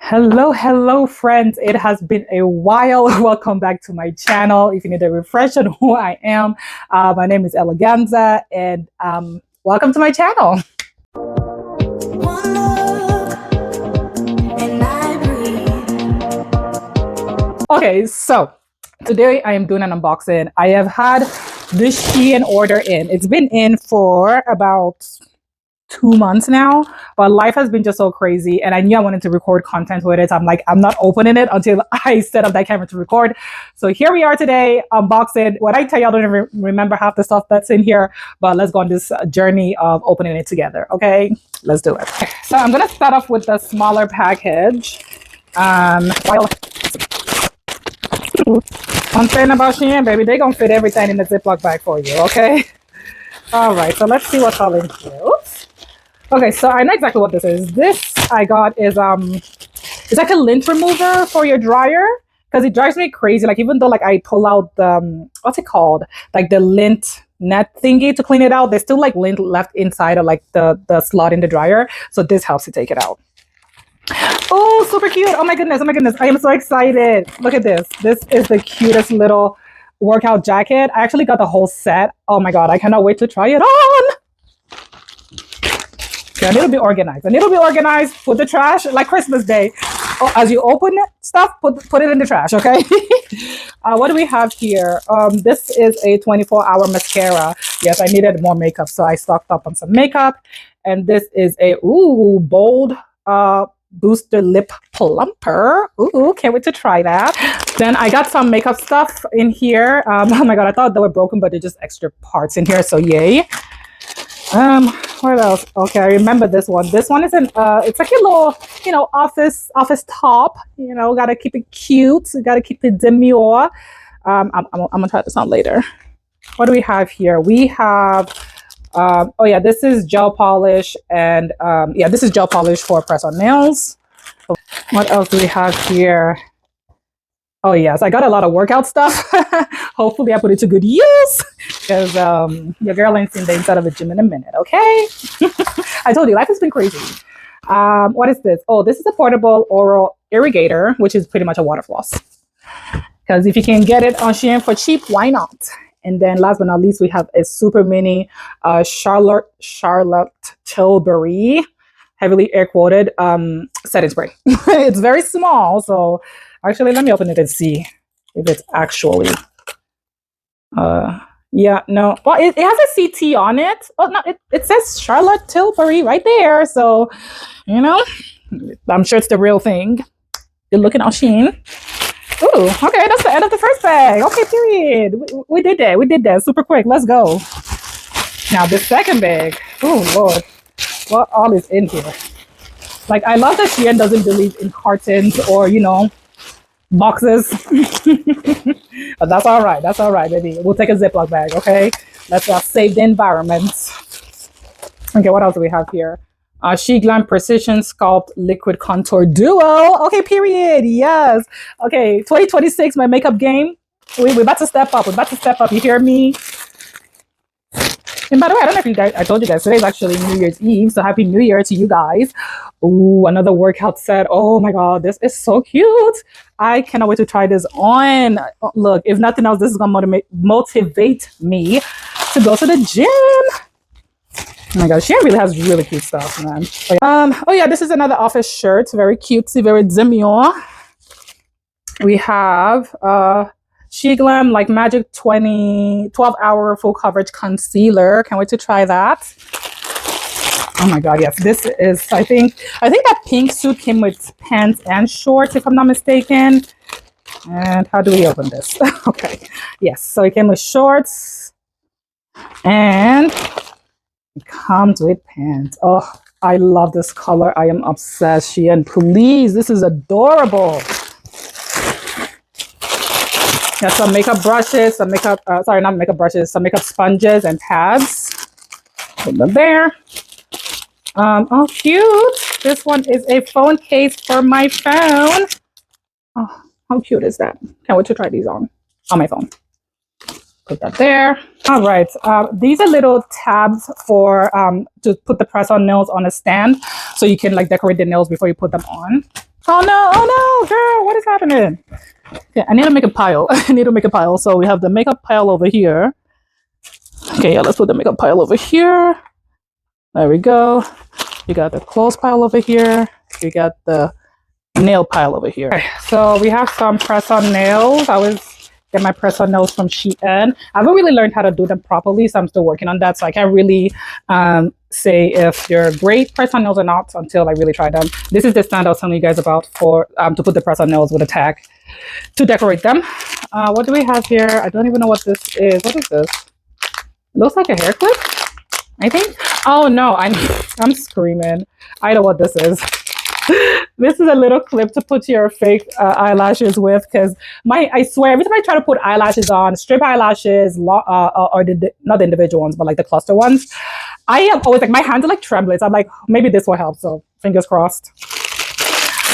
Hello, friends. It has been a while. Welcome back to my channel. If you need a refresh on who I am, my name is Eleganza, and welcome to my channel. One look, and I breathe. Okay, so today I am doing an unboxing. I have had this SHEIN order in. It's been in for about 2 months now, but life has been just so crazy, and I knew I wanted to record content with it. I'm like, I'm not opening it until I set up that camera to record. So here we are today, unboxing. What I tell you, I don't even remember half the stuff that's in here, but let's go on this journey of opening it together. Okay, let's do it. So I'm gonna start off with the smaller package. One thing about SHEIN, baby, they gonna fit everything in the Ziploc bag for you. Okay. All right, so let's see what's all in here. Oops. Okay, so I know exactly what this is. This I got is it's like a lint remover for your dryer, because it drives me crazy. Like, even though like I pull out the what's it called, like the lint net thingy to clean it out, there's still like lint left inside of like the slot in the dryer. So this helps to take it out. Oh, super cute! Oh my goodness! Oh my goodness! I am so excited. Look at this. This is the cutest little workout jacket. I actually got the whole set. Oh my god! I cannot wait to try it on. Okay, I need to be organized. I need to be organized. Put the trash like Christmas Day. Oh, as you open stuff, put it in the trash. Okay. What do we have here? This is a 24-hour mascara. Yes, I needed more makeup, so I stocked up on some makeup. And this is a bold booster lip plumper. Ooh, can't wait to try that. Then I got some makeup stuff in here. Oh my god, I thought they were broken, but they're just extra parts in here, so yay. What else? Okay, I remember this one. This one is it's like a little, office top. Gotta keep it cute. Gotta keep it demure. I'm gonna try this on later. What do we have here? We have, oh yeah, this is gel polish, and yeah, this is gel polish for press on nails. What else do we have here? Oh yes, I got a lot of workout stuff. Hopefully I put it to good use, because your girl ain't seen the inside of a gym in a minute, okay? I told you, life has been crazy. What is this? Oh, this is a portable oral irrigator, which is pretty much a water floss. Because if you can get it on SHEIN for cheap, why not? And then last but not least, we have a super mini Charlotte Tilbury heavily air quoted setting spray. It's very small, so actually let me open it and see if it's actually yeah, no, well, it has a CT on it. Oh no, it says Charlotte Tilbury right there, so I'm sure it's the real thing. Good looking on SHEIN. Ooh, okay, that's the end of the first bag. Okay, period. We did that super quick. Let's go. Now the second bag. Oh lord, what all is in here? Like, I love that SHEIN doesn't believe in cartons or boxes. But that's all right. That's all right, baby. We'll take a Ziploc bag, okay? Let's save the environment. Okay, what else do we have here? SHEIN Precision Sculpt Liquid Contour Duo. Okay, period. Yes. Okay, 2026, my makeup game. We're about to step up. We're about to step up. You hear me? And by the way, I don't know if I told you guys, today's actually New Year's Eve, so happy New Year to you guys. Ooh, another workout set. Oh my god, this is so cute. I cannot wait to try this on. Look, if nothing else, this is gonna motivate me to go to the gym. Oh my god, SHEIN really has really cute stuff, man. Oh yeah, this is another office shirt. Very cutesy, very demure. We have SHEIN like Magic 12-hour full coverage concealer. Can't wait to try that. Oh my god, yes, this is, I think that pink suit came with pants and shorts, if I'm not mistaken. And how do we open this? Okay, yes, so it came with shorts and it comes with pants. Oh, I love this color. I am obsessed. SHEIN, please, this is adorable. Got some makeup brushes, some makeup, sorry, not makeup brushes, some makeup sponges and pads. Put them there. Oh, cute. This one is a phone case for my phone. Oh, how cute is that? Can't wait to try these on my phone. Put that there. All right. These are little tabs for to put the press-on nails on a stand, so you can like decorate the nails before you put them on. Oh no, girl, what is happening? Okay, I need to make a pile. I need to make a pile. So we have the makeup pile over here. Okay, yeah, let's put the makeup pile over here. There we go. You got the clothes pile over here. You got the nail pile over here. Okay, so we have some press-on nails. I always get my press-on nails from SHEIN. I haven't really learned how to do them properly, so I'm still working on that. So I can't really say if they're great press-on nails or not until I really try them. This is the stand I was telling you guys about for to put the press-on nails with a tag to decorate them. What do we have here? I don't even know what this is. What is this? It looks like a hair clip, I think. Oh no, I'm screaming. I know what this is. This is a little clip to put your fake eyelashes with, because I swear every time I try to put eyelashes on, strip eyelashes, or not the individual ones, but like the cluster ones, I am always like, my hands are like trembling. So I'm like, maybe this will help. So fingers crossed.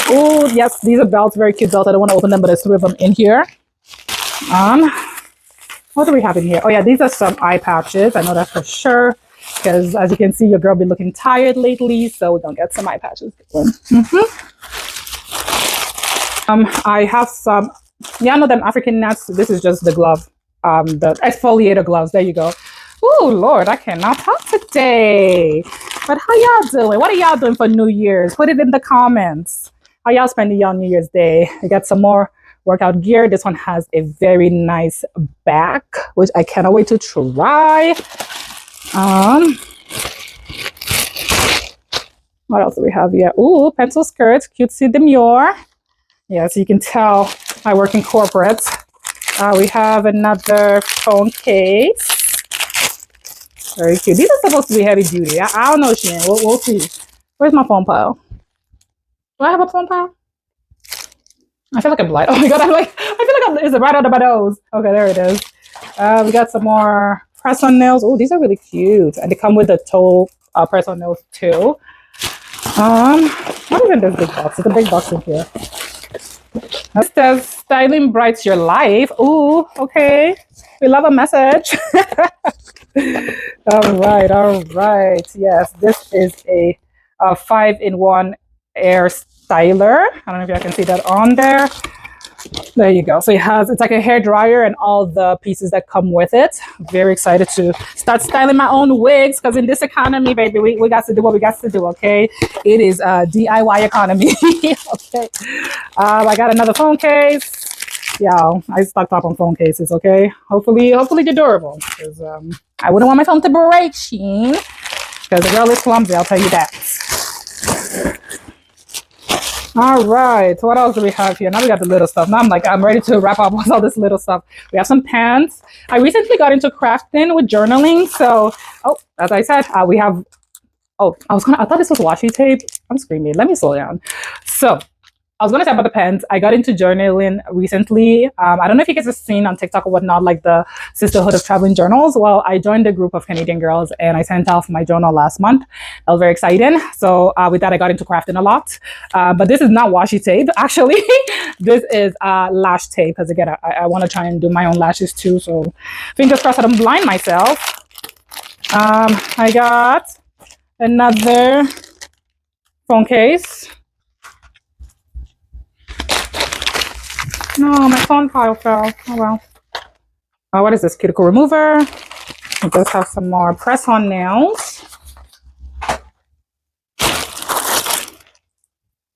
Oh yes, these are belts, very cute belts. I don't want to open them, but there's 3 of them in here. What do we have in here? Oh yeah, these are some eye patches. I know that for sure, because as you can see, your girl been looking tired lately, so we're gonna get some eye patches. I have some, yeah, I know them African nuts. This is just the glove, the exfoliator gloves. There you go. Oh Lord, I cannot talk today. But how y'all doing? What are y'all doing for New Year's? Put it in the comments. How y'all spending y'all New Year's Day? I got some more workout gear. This one has a very nice back, which I cannot wait to try. What else do we have here? Ooh, pencil skirts, cutesy demure. Yeah, so you can tell I work in corporate. We have another phone case. Very cute. These are supposed to be heavy duty. I don't know, Shein. We'll see. Where's my phone pile? Do I have a phone pile? I feel like I'm blind. Oh my god, I feel like is it right under my nose? Okay, there it is. We got some more press-on nails. Oh, these are really cute, and they come with the toe press-on nails too. What is in this big box? It's a big box in here. It says styling brights your life. Ooh, okay. We love a message. All right. Yes, this is a 5-in-1 air styler. I don't know if you can see that on there. There you go. So it's like a hair dryer and all the pieces that come with it. Very excited to start styling my own wigs, because in this economy, baby, we got to do what we got to do, okay? It is a DIY economy. Okay. I got another phone case. Yeah, I stocked up on phone cases, okay? Hopefully they're durable, because I wouldn't want my phone to break, Shein, because the girl is clumsy, I'll tell you that. All right, so what else do we have here? Now we got the little stuff. Now I'm ready to wrap up with all this little stuff. We have some pants. I recently got into crafting with journaling. So, as I said, we have, I thought this was washi tape. I'm screaming. Let me slow down. So, I was going to say about the pens. I got into journaling recently. I don't know if you guys have seen on TikTok or whatnot, like the Sisterhood of Traveling Journals. Well, I joined a group of Canadian girls and I sent off my journal last month. That was very exciting. So with that, I got into crafting a lot. But this is not washi tape, actually. This is lash tape, because again, I want to try and do my own lashes too. So fingers crossed I don't blind myself. I got another phone case. No, my phone pile fell. Oh well. What is this? Cuticle remover. It does have some more press-on nails.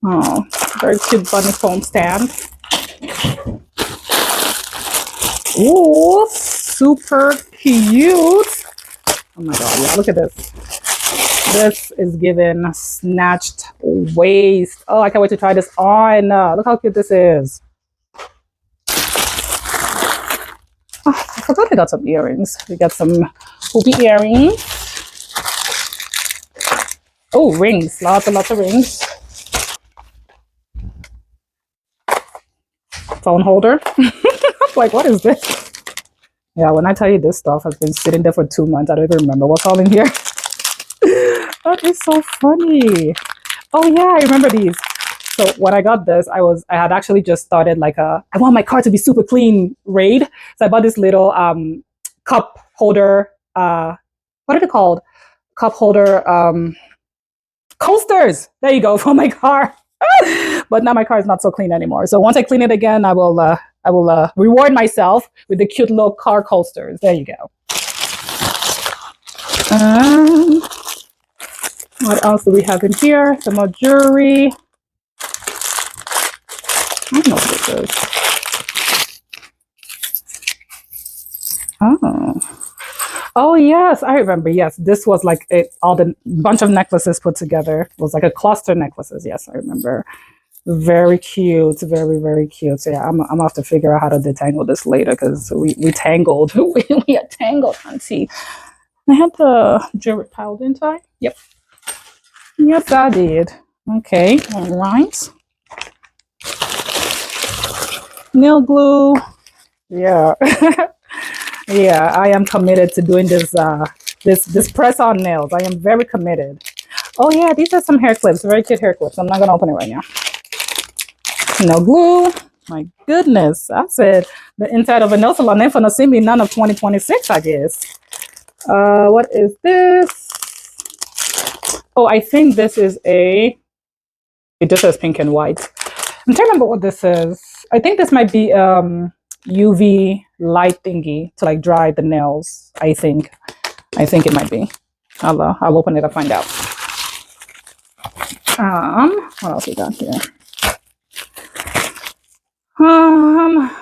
Oh, very cute bunny foam stand. Ooh, super cute. Oh my god, yeah, look at this. This is given snatched waist. Oh, I can't wait to try this on. Look how cute this is. I forgot I got some earrings. We got some hoopy earrings. Oh, rings. Lots and lots of rings. Phone holder. I'm like, what is this? Yeah, when I tell you this stuff has been sitting there for 2 months, I don't even remember what's all in here. That is so funny. Oh yeah, I remember these. So when I got this, I had actually just started like I want my car to be super clean raid. So I bought this little cup holder. What are they called? Cup holder coasters. There you go, for my car. but now my car is not so clean anymore. So once I clean it again, I will reward myself with the cute little car coasters. There you go. What else do we have in here? Some more jewelry. I don't know what this is. Oh yes, I remember. Yes, this was like all the bunch of necklaces put together. It was like a cluster necklaces. Yes, I remember. Very cute, very, very cute. So yeah, I'm gonna have to figure out how to detangle this later because we tangled. we are tangled, auntie. I had the jewelry piled, didn't I? Yep. Yes, I did. Okay, all right. Nail glue. Yeah. Yeah, I am committed to doing this this press on nails. I am very committed. Oh yeah, these are some hair clips, very cute hair clips. I'm not gonna open it right now. Nail glue. My goodness, I said the inside of a nail salon ain't gonna see me none of 2026, I guess. What is this? Oh, I think this is it just says pink and white. I'm trying to remember what this is. I think this might be UV light thingy to like dry the nails. I think it might be. I'll open it up, find out. What else we got here?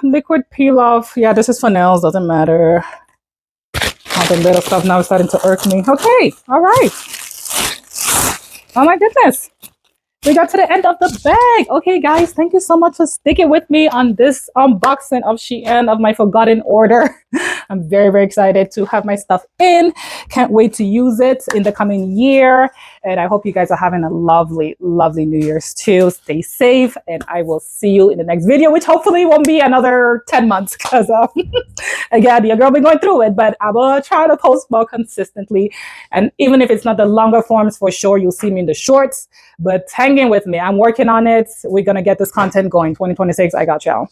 Liquid peel off. Yeah, this is for nails, doesn't matter. All the little stuff now is starting to irk me. Okay, all right. Oh my goodness. We got to the end of the bag. Okay, guys, thank you so much for sticking with me on this unboxing of SHEIN of my forgotten order. I'm very, very excited to have my stuff in. Can't wait to use it in the coming year. And I hope you guys are having a lovely, lovely New Year's too. Stay safe, and I will see you in the next video, which hopefully won't be another 10 months because, again, your girl been going through it, but I will try to post more consistently. And even if it's not the longer forms, for sure, you'll see me in the shorts, but hang in with me. I'm working on it. We're going to get this content going. 2026, I got y'all.